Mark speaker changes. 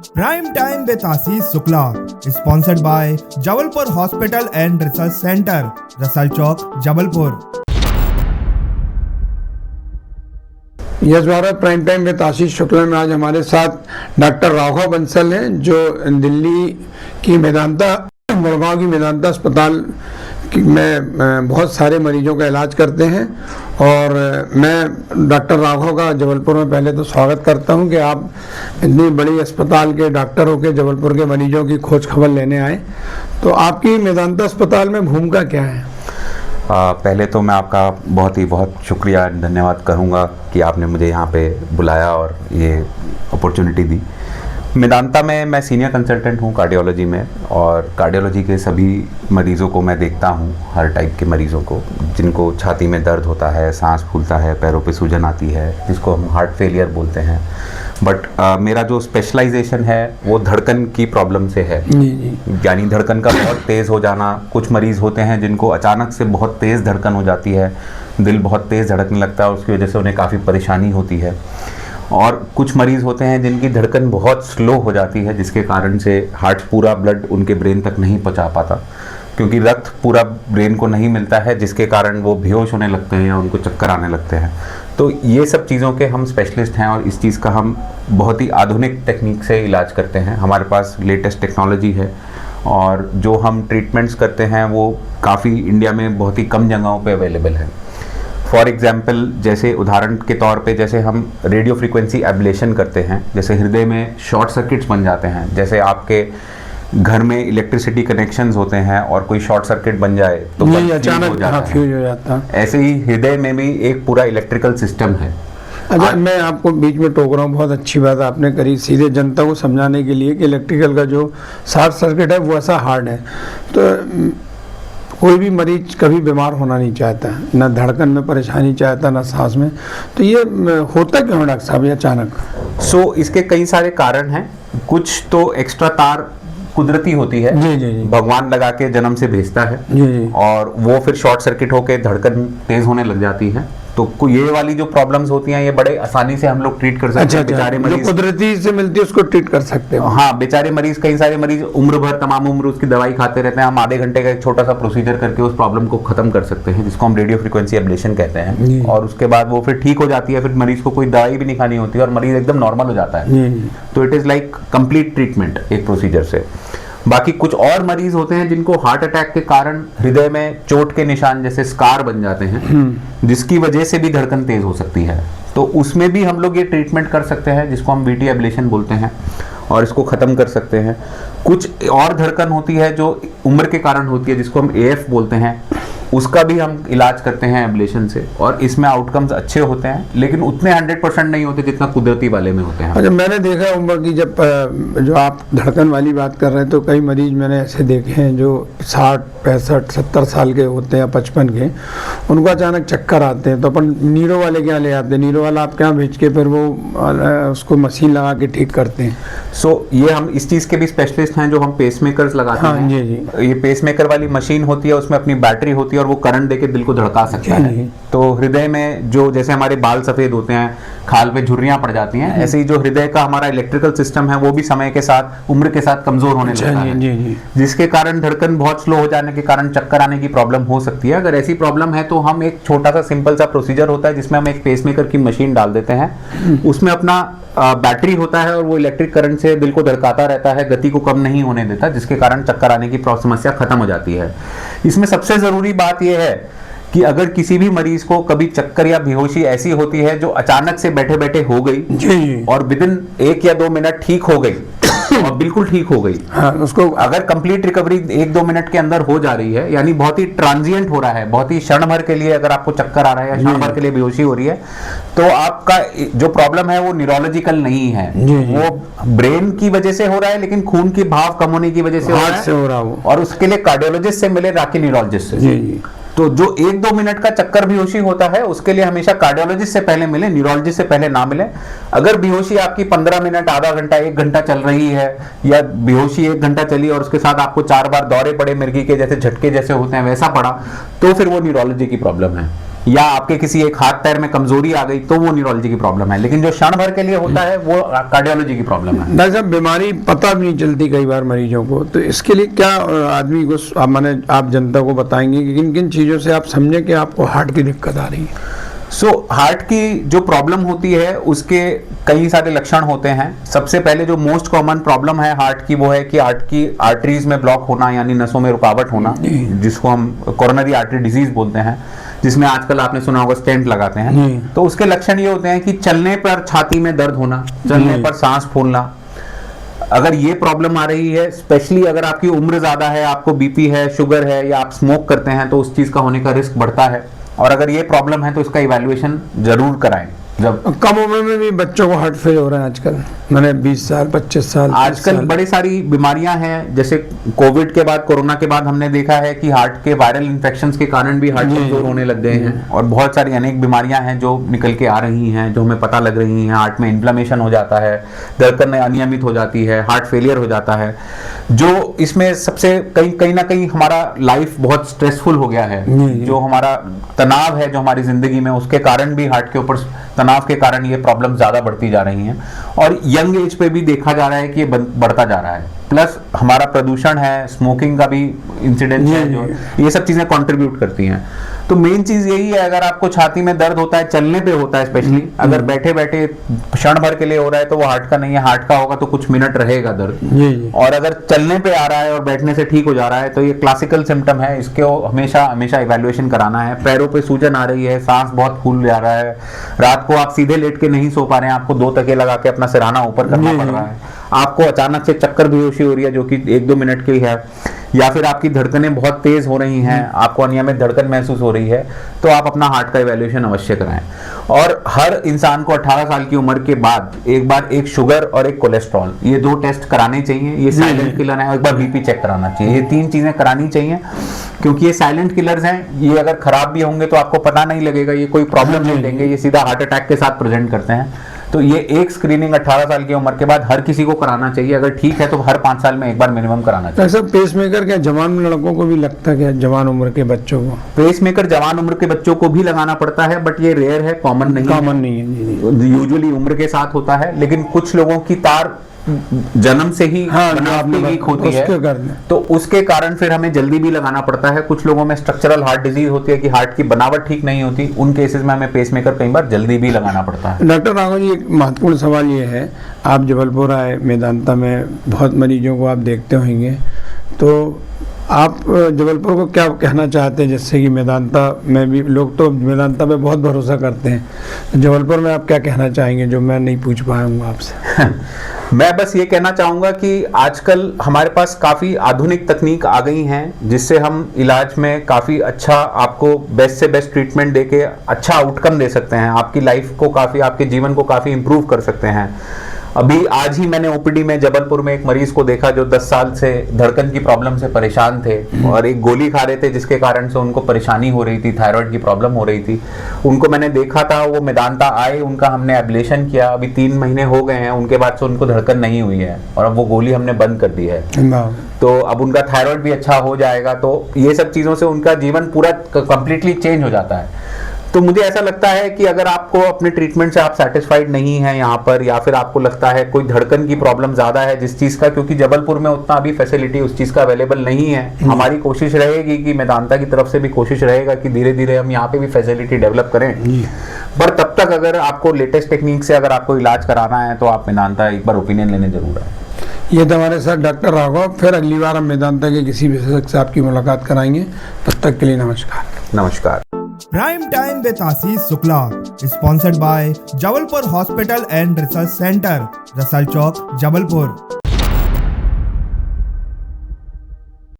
Speaker 1: Prime time with Ashish Shukla sponsored by Jabalpur hospital and research centre, Russell chowk, Jabalpur.
Speaker 2: Yes Bharat prime time with Ashish Shukla में आज हमारे साथ doctor Raghav Bansal हैं, जो दिल्ली की मेदांता, गुड़गांव की मेदांता अस्पताल में बहुत सारे मरीजों का इलाज करते हैं। और मैं डॉक्टर राघव का जबलपुर में पहले तो स्वागत करता हूं कि आप इतनी बड़ी अस्पताल के डॉक्टर होकर जबलपुर के मरीजों की खोज खबर लेने आए। तो आपकी मेदांता अस्पताल में भूमिका क्या है?
Speaker 3: पहले तो मैं आपका बहुत शुक्रिया धन्यवाद करूंगा कि आपने मुझे यहाँ पे बुलाया और ये अपॉर्चुनिटी दी। मेदांता में मैं सीनियर कंसल्टेंट हूँ कार्डियोलॉजी में, और कार्डियोलॉजी के सभी मरीज़ों को मैं देखता हूँ, हर टाइप के मरीज़ों को, जिनको छाती में दर्द होता है, सांस फूलता है, पैरों पे सूजन आती है, जिसको हम हार्ट फेलियर बोलते हैं। बट मेरा जो स्पेशलाइजेशन है वो धड़कन की प्रॉब्लम से है, यानी धड़कन का बहुत तेज़ हो जाना। कुछ मरीज़ होते हैं जिनको अचानक से बहुत तेज़ धड़कन हो जाती है, दिल बहुत तेज़ धड़कने लगता है, उसकी वजह से उन्हें काफ़ी परेशानी होती है। और कुछ मरीज़ होते हैं जिनकी धड़कन बहुत स्लो हो जाती है, जिसके कारण से हार्ट पूरा ब्लड उनके ब्रेन तक नहीं पहुंचा पाता, क्योंकि रक्त पूरा ब्रेन को नहीं मिलता है, जिसके कारण वो बेहोश होने लगते हैं या उनको चक्कर आने लगते हैं। तो ये सब चीज़ों के हम स्पेशलिस्ट हैं और इस चीज़ का हम बहुत ही आधुनिक टेक्निक से इलाज करते हैं। हमारे पास लेटेस्ट टेक्नोलॉजी है और जो हम ट्रीटमेंट्स करते हैं वो काफ़ी इंडिया में बहुत ही कम जगहों पे अवेलेबल है। फॉर एग्जाम्पल, जैसे उदाहरण के तौर पे, जैसे हम रेडियो फ्रीक्वेंसी एब्लेशन करते हैं, जैसे हृदय में शॉर्ट सर्किट्स बन जाते हैं, जैसे आपके घर में इलेक्ट्रिसिटी कनेक्शंस होते हैं और कोई शॉर्ट सर्किट बन जाए तो
Speaker 2: अचानक फ्यूज हो जाता है।
Speaker 3: ऐसे ही हृदय में भी एक पूरा इलेक्ट्रिकल सिस्टम है।
Speaker 2: अच्छा, मैं आपको बीच में टोक रहा हूँ, बहुत अच्छी बात आपने करी सीधे जनता को समझाने के लिए कि इलेक्ट्रिकल का जो शॉर्ट सर्किट है वो ऐसा हार्ड है। तो कोई भी मरीज कभी बीमार होना नहीं चाहता, ना धड़कन में परेशानी चाहता, ना सांस में। तो ये होता क्यों है डॉक्टर साहब ये अचानक?
Speaker 3: इसके कई सारे कारण हैं। कुछ तो एक्स्ट्रा तार कुदरती होती है,
Speaker 2: जी।
Speaker 3: भगवान लगा के जन्म से भेजता है,
Speaker 2: जी।
Speaker 3: और वो फिर शॉर्ट सर्किट होके धड़कन तेज होने लग जाती है। तो ये वाली जो प्रॉब्लम्स होती हैं ये बड़े आसानी से हम लोग ट्रीट कर सकते हैं। बेचारे मरीज
Speaker 2: कुदरती से मिलती है उसको ट्रीट कर सकते हैं।
Speaker 3: हाँ, बेचारे मरीज, कई सारे मरीज उम्र भर, तमाम उम्र उसकी दवाई खाते रहते हैं। हम आधे घंटे का एक छोटा सा प्रोसीजर करके उस प्रॉब्लम को खत्म कर सकते हैं, जिसको हम रेडियो फ्रीक्वेंसी एब्लेशन कहते हैं। और उसके बाद वो फिर ठीक हो जाती है, फिर मरीज को कोई दवाई भी नहीं खानी होती है और मरीज एकदम नॉर्मल हो जाता है। तो it is like complete treatment एक प्रोसीजर से। बाकी कुछ और मरीज होते हैं जिनको हार्ट अटैक के कारण हृदय में चोट के निशान जैसे स्कार बन जाते हैं, जिसकी वजह से भी धड़कन तेज हो सकती है। तो उसमें भी हम लोग ये ट्रीटमेंट कर सकते हैं, जिसको हम वीटी एब्लेशन बोलते हैं, और इसको खत्म कर सकते हैं। कुछ और धड़कन होती है जो उम्र के कारण होती है, जिसको हम एएफ बोलते हैं, उसका भी हम इलाज करते हैं एब्लेशन से, और इसमें आउटकम्स अच्छे होते हैं, लेकिन उतने 100% नहीं होते जितना कुदरती वाले में होते हैं।
Speaker 2: अच्छा, मैंने देखा उम्र की, जब जो आप धड़कन वाली बात कर रहे हैं, तो कई मरीज मैंने ऐसे देखे हैं जो 60, 65, 70 साल के होते हैं या 55 के, उनको अचानक चक्कर आते हैं। तो अपन नीरो वाले के यहाँ ले आते हैं, नीरो वाला आप क्या भेज के फिर वो उसको मशीन लगा के ठीक करते हैं।
Speaker 3: ये हम इस चीज़ के भी स्पेशलिस्ट हैं, जो हम पेसमेकर्स लगाते हैं।
Speaker 2: जी।
Speaker 3: ये पेसमेकर वाली मशीन होती है, उसमें अपनी बैटरी होती है और वो करंट देके दिल को धड़का सकता है। तो हृदय में जो, जैसे हमारे बाल सफेद होते हैं, खाल पे झुर्रियां पड़ जाती हैं, ऐसे ही जो हृदय का हमारा इलेक्ट्रिकल सिस्टम है वो भी समय के साथ, उम्र के साथ कमजोर होने लगता है, जिसके कारण धड़कन बहुत स्लो हो जाने के कारण चक्कर आने की प्रॉब्लम हो सकती है। अगर ऐसी प्रॉब्लम है तो हम एक छोटा सा सिंपल सा प्रोसीजर होता है, जिसमें हम एक पेसमेकर की मशीन डाल देते हैं, उसमें अपना बैटरी होता है और वो इलेक्ट्रिक करंट से दिल को धड़काता रहता है, गति को कम नहीं होने देता, जिसके कारण चक्कर आने की समस्या खत्म हो जाती है। इसमें सबसे जरूरी बात यह है कि अगर किसी भी मरीज को कभी चक्कर या बेहोशी ऐसी होती है जो अचानक से बैठे बैठे हो गई और विदिन 1 या 2 मिनट ठीक हो गई और बिल्कुल ठीक हो गई,
Speaker 2: उसको
Speaker 3: अगर कंप्लीट रिकवरी 1-2 मिनट के अंदर हो जा रही है, यानी बहुत ही ट्रांजिएंट हो रहा है, बहुत ही क्षण भर के लिए अगर आपको चक्कर आ रहा है या क्षण भर के लिए बेहोशी हो रही है, तो आपका जो प्रॉब्लम है वो न्यूरोलॉजिकल नहीं है, वो ब्रेन की वजह से हो रहा है, लेकिन खून की भाव कम होने की वजह से हो रहा है, और उसके लिए कार्डियोलॉजिस्ट से मिले, ना कि न्यूरोलॉजिस्ट से। तो जो 1-2 मिनट का चक्कर बेहोशी होता है उसके लिए हमेशा कार्डियोलॉजिस्ट से पहले मिले, न्यूरोलॉजिस्ट से पहले ना मिले। अगर बेहोशी आपकी 15 मिनट, आधा घंटा, 1 घंटा चल रही है, या बेहोशी 1 घंटा चली और उसके साथ आपको 4 बार दौरे पड़े, मिर्गी के जैसे झटके जैसे होते हैं वैसा पड़ा, तो फिर वो न्यूरोलॉजी की प्रॉब्लम है। या आपके किसी एक हाथ पैर में कमजोरी आ गई तो वो न्यूरोलॉजी की प्रॉब्लम है, लेकिन जो क्षण भर के लिए होता है वो कार्डियोलॉजी की प्रॉब्लम है।
Speaker 2: डॉक्टर साहब, बीमारी पता भी नहीं चलती कई बार मरीजों को, तो इसके लिए क्या आदमी को माने आप जनता को बताएंगे कि किन किन चीज़ों से आप समझें कि आपको हार्ट की दिक्कत आ रही है?
Speaker 3: हार्ट की जो प्रॉब्लम होती है उसके कई सारे लक्षण होते हैं। सबसे पहले जो मोस्ट कॉमन प्रॉब्लम है हार्ट की वो है कि हार्ट की आर्टरीज में ब्लॉक होना, यानी नसों में रुकावट होना, जिसको हम कोरोनरी आर्टरी डिजीज बोलते हैं, जिसमें आजकल आपने सुना होगा स्टेंट लगाते हैं। तो उसके लक्षण ये होते हैं कि चलने पर छाती में दर्द होना, चलने पर सांस फूलना। अगर ये प्रॉब्लम आ रही है, स्पेशली अगर आपकी उम्र ज्यादा है, आपको बीपी है, शुगर है, या आप स्मोक करते हैं, तो उस चीज का होने का रिस्क बढ़ता है। और अगर ये प्रॉब्लम है तो इसका इवैल्यूएशन जरूर कराएं। जब
Speaker 2: कम उम्र में भी बच्चों को हार्ट फेल हो रहा है आजकल, मैंने 20 साल 25 साल
Speaker 3: आजकल बड़ी सारी बीमारियां हैं, जैसे कोविड के बाद, कोरोना के बाद हमने देखा है कि हार्ट के वायरल इन्फेक्शंस के कारण भी हार्ट कमजोर होने लग गए हैं। और बहुत सारी अनेक बीमारियां हैं जो निकल के आ रही हैं, जो हमें पता लग रही हैं। हार्ट में इन्फ्लेमेशन हो जाता है, धड़कन अनियमित हो जाती है, हार्ट फेलियर हो जाता है। जो इसमें सबसे कहीं ना कहीं हमारा लाइफ बहुत स्ट्रेसफुल हो गया है, जो हमारा तनाव है जो हमारी जिंदगी में, उसके कारण भी हार्ट के ऊपर तनाव के कारण ये प्रॉब्लम ज्यादा बढ़ती जा रही हैं। और यंग एज पे भी देखा जा रहा है कि ये बढ़ता जा रहा है। प्लस हमारा प्रदूषण है, स्मोकिंग का भी इंसिडेंस है, जो ये सब चीजें कंट्रीब्यूट करती हैं। तो मेन चीज यही है, अगर आपको छाती में दर्द होता है, चलने पे होता है स्पेशली, अगर बैठे बैठे क्षण भर के लिए हो रहा है तो वो हार्ट का नहीं है। हार्ट का होगा तो कुछ मिनट रहेगा दर्द। और अगर चलने पे आ रहा है और बैठने से ठीक हो जा रहा है तो ये क्लासिकल सिम्टम है, इसके हमेशा हमेशा इवैल्यूएशन कराना है। पैरों पे सूजन आ रही है, सांस बहुत फूल जा रहा है, रात को आप सीधे लेट के नहीं सो पा रहे हैं, आपको 2 तकिए लगा के अपना सिरहाना ऊपर करना पड़ रहा है, आपको अचानक से चक्कर बेहोशी हो रही है जो कि 1-2 मिनट की है, या फिर आपकी धड़कनें बहुत तेज हो रही हैं, आपको अनियमित धड़कन महसूस हो रही है, तो आप अपना हार्ट का इवैल्यूएशन अवश्य कराएं। और हर इंसान को 18 साल की उम्र के बाद एक बार एक शुगर और एक कोलेस्ट्रॉल, ये 2 टेस्ट कराने चाहिए। ये साइलेंट किलर है। एक बार बीपी चेक कराना चाहिए। ये 3 चीजें करानी चाहिए, क्योंकि ये साइलेंट किलर्स हैं। ये अगर खराब भी होंगे तो आपको पता नहीं लगेगा, ये कोई प्रॉब्लम नहीं देंगे, ये सीधा हार्ट अटैक के साथ प्रेजेंट करते हैं। तो ये एक स्क्रीनिंग 18 साल की उम्र के बाद हर किसी को कराना चाहिए। अगर ठीक है तो हर 5 साल में एक बार मिनिमम कराना चाहिए।
Speaker 2: ऐसा पेसमेकर क्या जवान लड़कों को भी लगता है क्या, जवान उम्र के बच्चों को?
Speaker 3: पेसमेकर जवान उम्र के बच्चों को भी लगाना पड़ता है, बट ये रेयर है, कॉमन नहीं है। यूजुअली उम्र के साथ होता है, लेकिन कुछ लोगों की तार जन्म से ही बनावटी वीक होती है, तो उसके कारण फिर हमें जल्दी भी लगाना पड़ता है। कुछ लोगों में स्ट्रक्चरल हार्ट डिजीज होती है कि हार्ट की बनावट ठीक नहीं होती, उन केसेस में हमें पेसमेकर कई बार जल्दी भी लगाना पड़ता है।
Speaker 2: डॉक्टर राघव जी, एक महत्वपूर्ण सवाल ये है, आप जबलपुर आए, मेदांता में बहुत मरीजों को आप देखते होंगे, तो आप जबलपुर को क्या कहना चाहते हैं, जिससे कि मेदांता में भी लोग तो मेदांता पे बहुत भरोसा करते हैं, जबलपुर में आप क्या कहना चाहेंगे जो मैं नहीं पूछ पाऊंगा आपसे?
Speaker 3: मैं बस ये कहना चाहूँगा कि आजकल हमारे पास काफ़ी आधुनिक तकनीक आ गई हैं, जिससे हम इलाज में काफ़ी अच्छा, आपको बेस्ट से बेस्ट ट्रीटमेंट देके अच्छा आउटकम दे सकते हैं, आपकी लाइफ को काफ़ी, आपके जीवन को काफ़ी इम्प्रूव कर सकते हैं। अभी आज ही मैंने ओपीडी में जबलपुर में एक मरीज को देखा जो 10 साल से धड़कन की प्रॉब्लम से परेशान थे और एक गोली खा रहे थे जिसके कारण से उनको परेशानी हो रही थी, थायराइड की प्रॉब्लम हो रही थी। उनको मैंने देखा था, वो मेदांता आए, उनका हमने एब्लेशन किया, अभी 3 महीने हो गए हैं, उनके बाद से उनको धड़कन नहीं हुई है और अब वो गोली हमने बंद कर दी है, तो अब उनका थायराइड भी अच्छा हो जाएगा। तो ये सब चीज़ों से उनका जीवन पूरा कंप्लीटली चेंज हो जाता है। तो मुझे ऐसा लगता है कि अगर आपको अपने ट्रीटमेंट से आप सेटिस्फाइड नहीं है यहाँ पर, या फिर आपको लगता है कोई धड़कन की प्रॉब्लम ज़्यादा है जिस चीज़ का, क्योंकि जबलपुर में उतना अभी फैसिलिटी उस चीज़ का अवेलेबल नहीं है, हमारी कोशिश रहेगी कि मेदांता की तरफ से भी कोशिश रहेगा कि धीरे धीरे हम यहाँ पे भी फैसिलिटी डेवलप करें। पर तब तक अगर आपको लेटेस्ट टेक्निक से अगर आपको इलाज कराना है तो आप मेदांता एक बार ओपिनियन लेने जरूर आए।
Speaker 2: ये तो हमारे साथ डॉक्टर राघव, फिर अगली बार हम मेदांता के किसी विशेषज्ञ से आपकी मुलाकात कराएंगे। तब तक के लिए नमस्कार।
Speaker 3: नमस्कार।
Speaker 1: Prime Time with Ashish Shukla, sponsored by Jabalpur Hospital and Research Center, Rasal Chowk, Jabalpur.